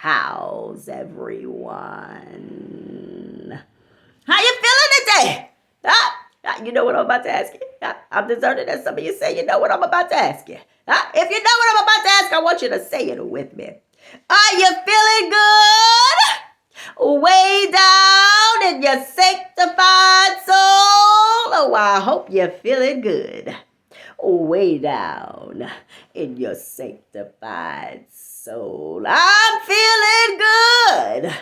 How's everyone? How you feeling today? You know what I'm about to ask you? I'm deserted as some of you say, you know what I'm about to ask you. If you know what I'm about to ask, I want you to say it with me. Are you feeling good? Way down in your sanctified soul? Oh, I hope you're feeling good. Way down in your sanctified soul. I'm feeling good.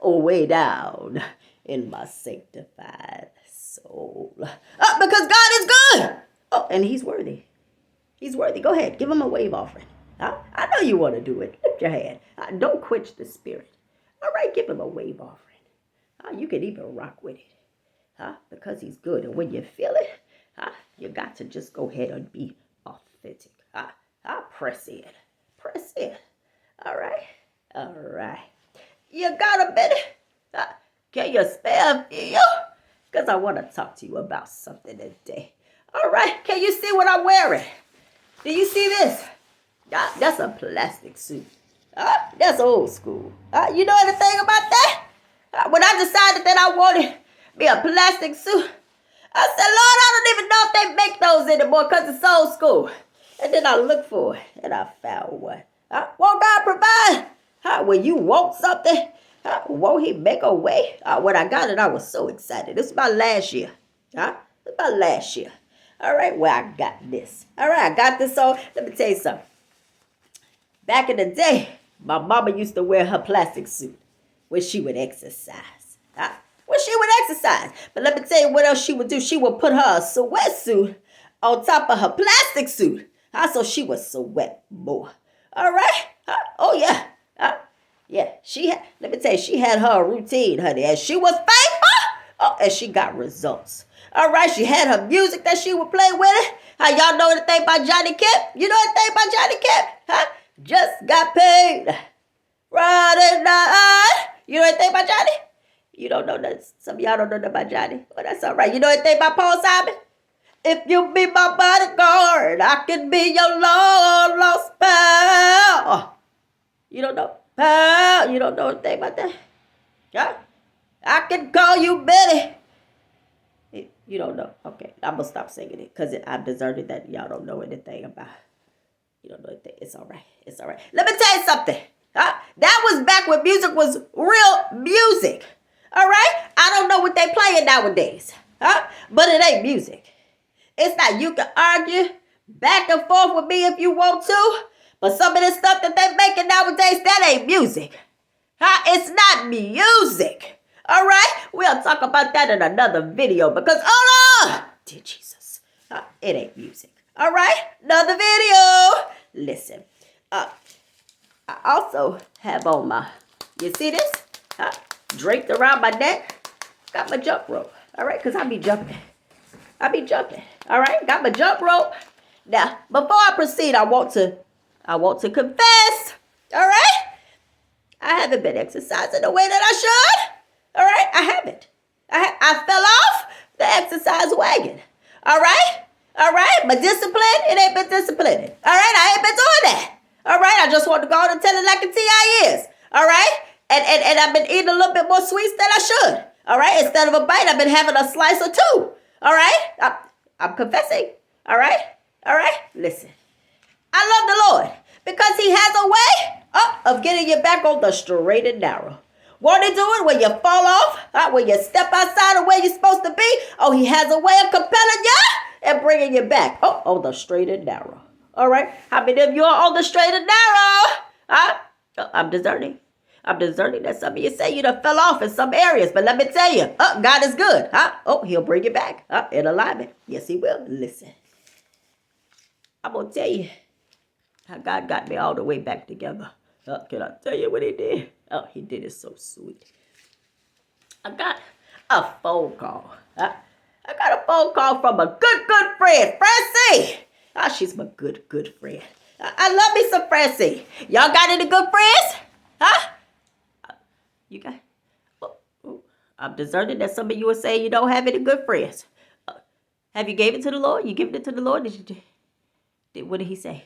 Way down in my sanctified soul. Because God is good. Oh, and he's worthy. He's worthy. Go ahead. Give him a wave offering. I know you want to do it. Lift your hand. Don't quench the spirit. All right, give him a wave offering. You can even rock with it. Because he's good. And when you feel it, you got to just go ahead and be authentic. Press in. Press in. All right. All right. You got a minute? Can you spare a few? Because I want to talk to you about something today. All right. Can you see what I'm wearing? Do you see this? That's a plastic suit. That's old school. You know anything about that? When I decided that I wanted me a plastic suit, I said, Lord, I don't even know if they make those anymore because it's old school. And then I looked for it, and I found one. Won't God provide? When you want something, won't he make a way? When I got it, I was so excited. This was about last year. It's about last year. All right, well, I got this. All right, I got this on. Let me tell you something. Back in the day, my mama used to wear her plastic suit when she would exercise. When she would exercise. But let me tell you what else she would do. She would put her sweatsuit on top of her plastic suit. So she would sweat more. All right? Oh, yeah. Yeah, let me tell you, she had her routine, honey. And she was faithful. And she got results. All right, she had her music that she would play with it. Y'all know anything about Johnny Kemp? You know anything about Johnny Kemp? Just got paid. Friday night. You know anything about Johnny? You don't know that. Some of y'all don't know that about Johnny. Well, that's all right. You know anything about Paul Simon? If you be my bodyguard, I can be your long lost pal. You don't know? Pal, you don't know anything about that? Yeah? I can call you Betty. You don't know. Okay, I'm going to stop singing it because I've deserted that y'all don't know anything about. You don't know anything. It's all right. It's all right. Let me tell you something. That was back when music was real music. All right? I don't know what they playing nowadays. But it ain't music. It's not. You can argue back and forth with me if you want to. But some of this stuff that they making nowadays, that ain't music. It's not music. All right? We'll talk about that in another video because, oh no, dear Jesus, it ain't music. All right? Another video. Listen, I also have on my, you see this? Draped around my neck. Got my jump rope. All right? Because I be jumping. All right? Got my jump rope. Now, before I proceed, I want to confess. All right? I haven't been exercising the way that I should. All right? I haven't. I fell off the exercise wagon. All right? All right? But discipline, it ain't been disciplining. All right? I ain't been doing that. All right? I just want to go on and tell it like a T.I. is. All right? And I've been eating a little bit more sweets than I should. All right? Instead of a bite, I've been having a slice or two. All right? I'm confessing. All right? All right? Listen. I love the Lord because he has a way of getting you back on the straight and narrow. Want to do it when you fall off? When you step outside of where you're supposed to be? Oh, he has a way of compelling you and bringing you back. On the straight and narrow. All right? How many of you are on the straight and narrow? I'm deserting. I'm deserting that some of you say you done fell off in some areas. But let me tell you, God is good. He'll bring you back in alignment. Yes, he will. Listen. I'm going to tell you how God got me all the way back together. Can I tell you what he did? He did it so sweet. I got a phone call. I got a phone call from a good friend, Francie. She's my good friend. I love me some Francie. Y'all got any good friends? You got? I'm deserted that some of you are saying you don't have any good friends. Have you gave it to the Lord? You given it to the Lord? What did he say?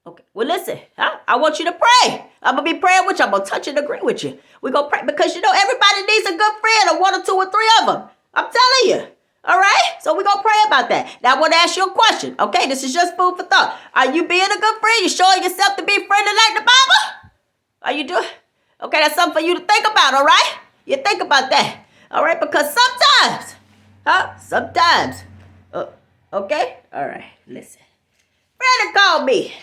Okay. Well, Well, listen, I want you to pray. I'm going to be praying with you. I'm going to touch and agree with you. We're going to pray because, everybody needs a good friend, or 1 or 2 or 3 of them. I'm telling you. All right? So we're going to pray about that. Now, I want to ask you a question. Okay? This is just food for thought. Are you being a good friend? You showing yourself to be friendly like the Bible? Are you doing? Okay, that's something for you to think about, all right? You think about that. All right? Because sometimes. Okay? All right. Listen. Freddie called me.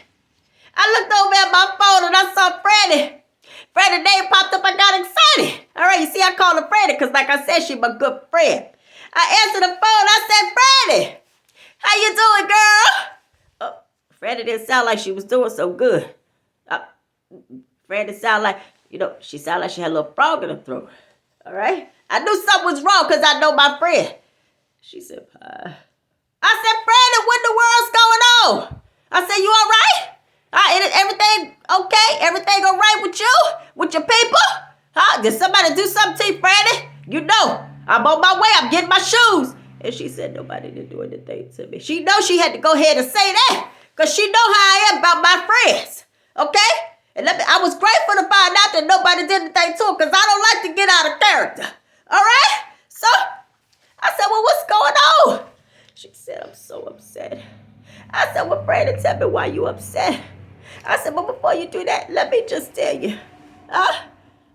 I looked over at my phone and I saw Freddie. Freddie's name popped up. I got excited. All right, you see, I called her Freddie because, like I said, she's my good friend. I answered the phone. I said, Freddie, how you doing, girl? Freddie didn't sound like she was doing so good. Freddie sound like, she sounded like she had a little frog in her throat. All right? I knew something was wrong because I know my friend. She said, Pie. I said, Freddie, what in the world's going on? I said, you all right? Everything okay? Everything all right with you? With your people? Did somebody do something to you, Freddie? I'm on my way. I'm getting my shoes. And she said, nobody didn't do anything to me. She knows she had to go ahead and say that because she know how I am about my friends. Okay? And I was grateful to find out that nobody did anything to her because I don't like to get out of character. All right? So I said, well, what's going on? She said, I'm so upset. I said, well, Freddie, tell me why you upset. I said, but before you do that, let me just tell you. That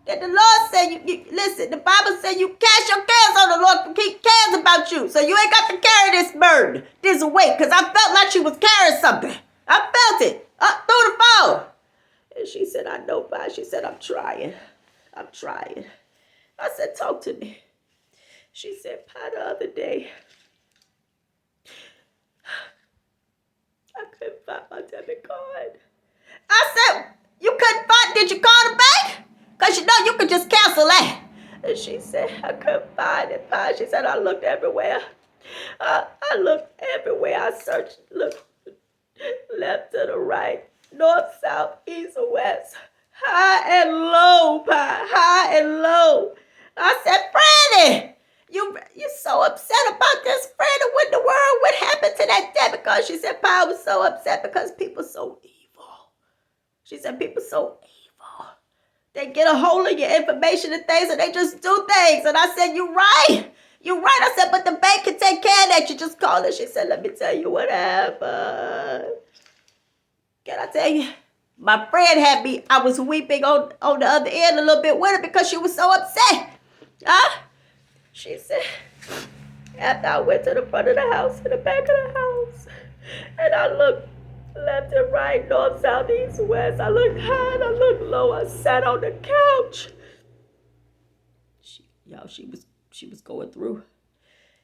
the Lord said, you listen, the Bible said you cast your cares on the Lord, He cares about you. So you ain't got to carry this burden, this weight, because I felt like she was carrying something. I felt it through the phone. And she said, I know, Pa. She said, I'm trying. I said, talk to me. She said, Pa, the other day, I couldn't find my debit card. I said, you couldn't find, did you call the bank? Because you could just cancel that. And she said, I couldn't find it, Pa. She said, I looked everywhere. I looked everywhere. I searched, looked left to the right, north, south, east, or west. High and low, Pa. High and low. I said, Freddie, you're so upset about this, Freddie. What in the world? What happened to that debit card? She said, Pa, I was so upset because people so evil. She said, people so evil. They get a hold of your information and things, and they just do things. And I said, you're right. You're right. I said, but the bank can take care of that. You just call it. She said, let me tell you what happened. Can I tell you? My friend had me, I was weeping on the other end a little bit with her because she was so upset. She said, after I went to the front of the house and the back of the house, and I looked left and right, north, south, east, west. I looked high and I looked low. I sat on the couch. She was going through.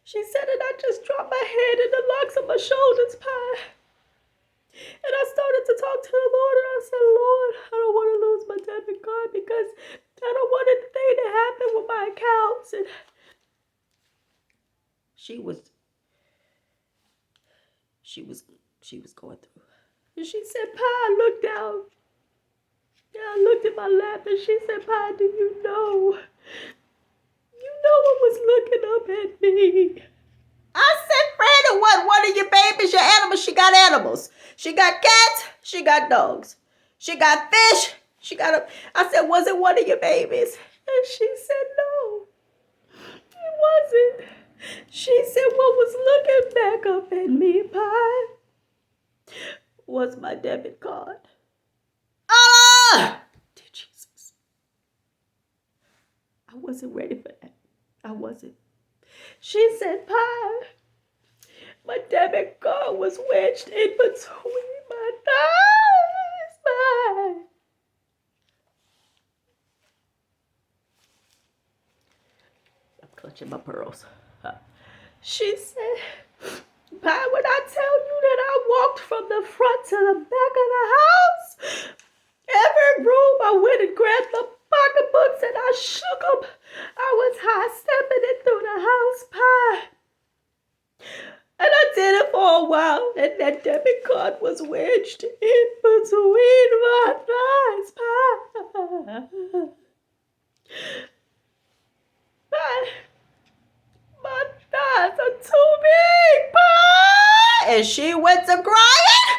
She said, and I just dropped my head in the locks of my shoulders, Pa. And I started to talk to the Lord, and I said, Lord, I don't want to lose my debit card because I don't want anything to happen with my accounts. And she was going through. And she said, Pa, I looked down. And I looked at my lap, and she said, Pa, do you know? You know what was looking up at me. I said, Freddie, what? One of your babies, your animals? She got animals. She got cats. She got dogs. She got fish. I said, was it one of your babies? And she said, no, it wasn't. She said, what was looking back up at me, Pa, was my debit card. Dear Jesus. I wasn't ready for that. I wasn't. She said, Pa, my debit card was wedged in between my thighs, Pa. I'm clutching my pearls. She said, Pa, when I tell you that I walked from the front to the back of the house, every room I went and grabbed the pocketbooks and I shook them. I was high stepping it through the house, Pa. And I did it for a while, and that debit card was wedged in between my thighs, Pa. Pa, my thighs are too big, Pa. And she went to crying.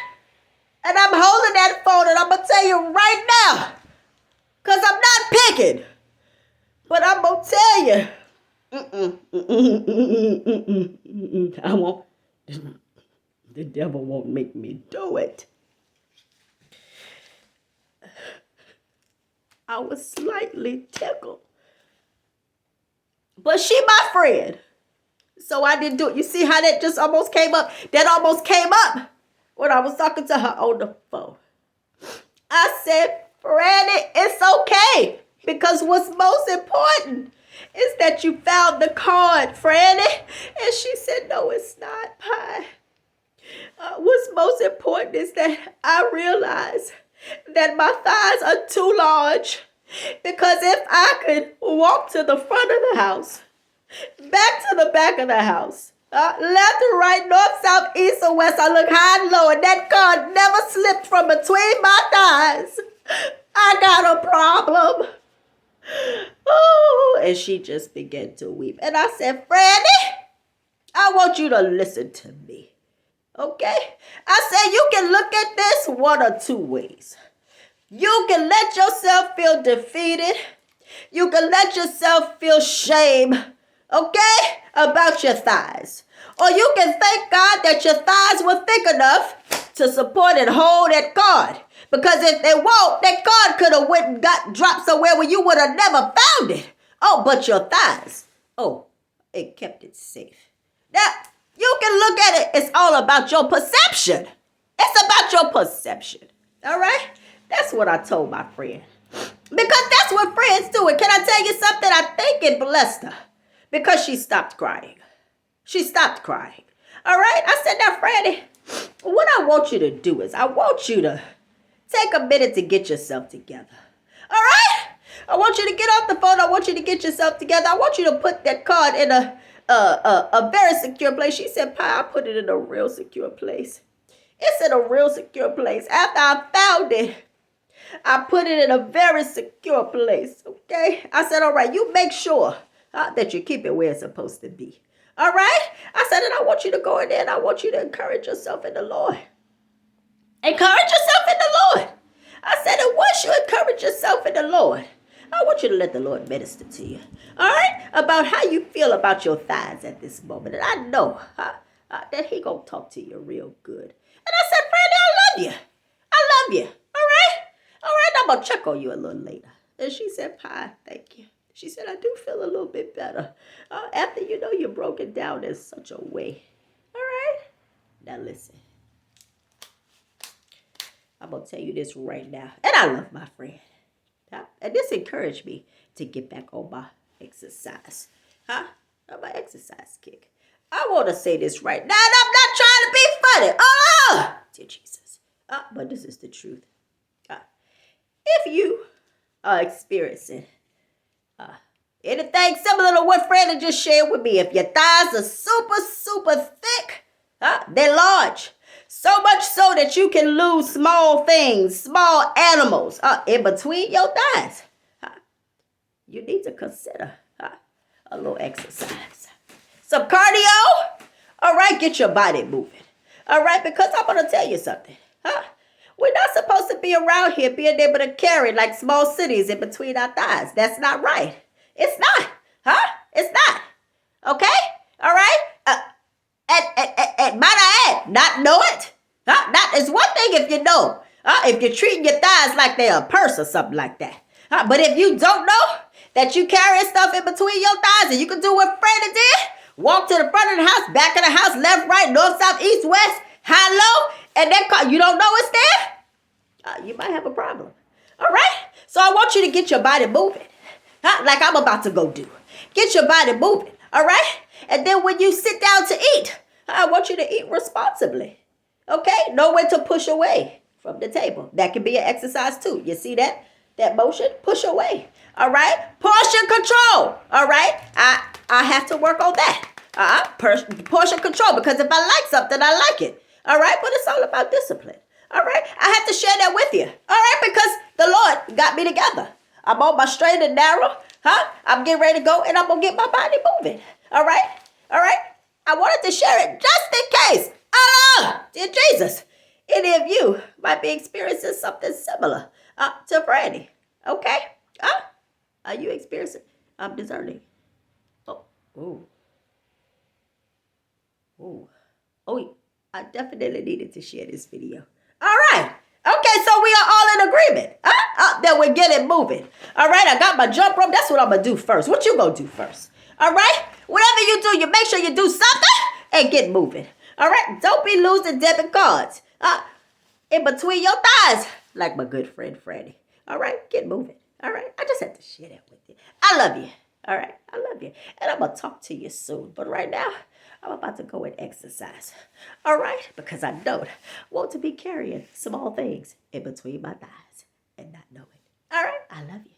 And I'm holding that phone, and tell you right now, because I'm not picking, but I'm going to tell you, I won't, the devil won't make me do it. I was slightly tickled. But she my friend. So I didn't do it. You see how that just almost came up? That almost came up when I was talking to her on the phone. I said, Franny, it's okay. Because what's most important is that you found the card, Franny. And she said, no, it's not, Pie. What's most important is that I realize that my thighs are too large. Because if I could walk to the front of the house, back to the back of the house, left and right, north, south, east, or west, I look high and low, and that card never slipped from between my thighs. I got a problem. Oh, and she just began to weep. And I said, Franny, I want you to listen to me. Okay? I said, you can look at this one or two ways. You can let yourself feel defeated. You can let yourself feel shame, okay, about your thighs. Or you can thank God that your thighs were thick enough to support and hold that card. Because if they won't, that card could have went and got dropped somewhere where you would have never found it. Oh, but your thighs, oh, it kept it safe. Now, you can look at it. It's all about your perception. It's about your perception. All right? That's what I told my friend. Because that's what friends do. And can I tell you something? I think it blessed her. Because she stopped crying. She stopped crying. All right? I said, now, Franny, what I want you to do is I want you to take a minute to get yourself together. All right? I want you to get off the phone. I want you to get yourself together. I want you to put that card in a very secure place. She said, Pie, I put it in a real secure place. It's in a real secure place. After I found it, I put it in a very secure place, okay? I said, all right, you make sure that you keep it where it's supposed to be. All right? I said, and I want you to go in there and I want you to encourage yourself in the Lord. Encourage yourself in the Lord. I said, and once you encourage yourself in the Lord, I want you to let the Lord minister to you. All right? About how you feel about your thighs at this moment. And I know that he going to talk to you real good. And I said, Franny, I love you. I love you. All right? All right, I'm going to check on you a little later. And she said, Pie, thank you. She said, I do feel a little bit better. After you're broken down in such a way. All right? Now listen. I'm going to tell you this right now. And I love my friend. And this encouraged me to get back on my exercise. On my exercise kick. I want to say this right now. And I'm not trying to be funny. Oh, dear Jesus. But this is the truth. If you are experiencing anything similar to what Fred had just shared with me, if your thighs are super, super thick, they're large. So much so that you can lose small things, small animals in between your thighs. You need to consider a little exercise. Some cardio. All right, get your body moving. All right, because I'm going to tell you something. We're not supposed to be around here being able to carry like small cities in between our thighs. That's not right. It's not. It's not. Okay? All right? Might I add, not know it? Not is one thing if you know. If you're treating your thighs like they're a purse or something like that. But if you don't know that you carry stuff in between your thighs and you can do what Freddie did, walk to the front of the house, back of the house, left, right, north, south, east, west, high, low, and that car, you don't know it's there, you might have a problem. All right? So I want you to get your body moving, like I'm about to go do. Get your body moving, all right? And then when you sit down to eat, I want you to eat responsibly, okay? Know when to push away from the table. That can be an exercise too. You see that? That motion? Push away, all right? Portion control, all right? I have to work on that. Portion control, because if I like something, I like it. All right, but it's all about discipline. All right, I have to share that with you. All right, because the Lord got me together. I'm on my straight and narrow. I'm getting ready to go, and I'm gonna get my body moving. All right. I wanted to share it just in case. Dear Jesus, any of you might be experiencing something similar to Brandy. Okay? Are you experiencing? I'm discerning. Oh, ooh, ooh. Oh, I definitely needed to share this video. All right. Okay, so we are all in agreement. That we're getting moving. All right, I got my jump rope. That's what I'm going to do first. What you going to do first? All right? Whatever you do, you make sure you do something and get moving. All right? Don't be losing debit cards in between your thighs like my good friend Freddie. All right? Get moving. All right? I just had to share that with you. I love you. All right? I love you. And I'm going to talk to you soon. But right now, I'm about to go and exercise. All right? Because I don't want to be carrying small things in between my thighs and not know it. All right? I love you.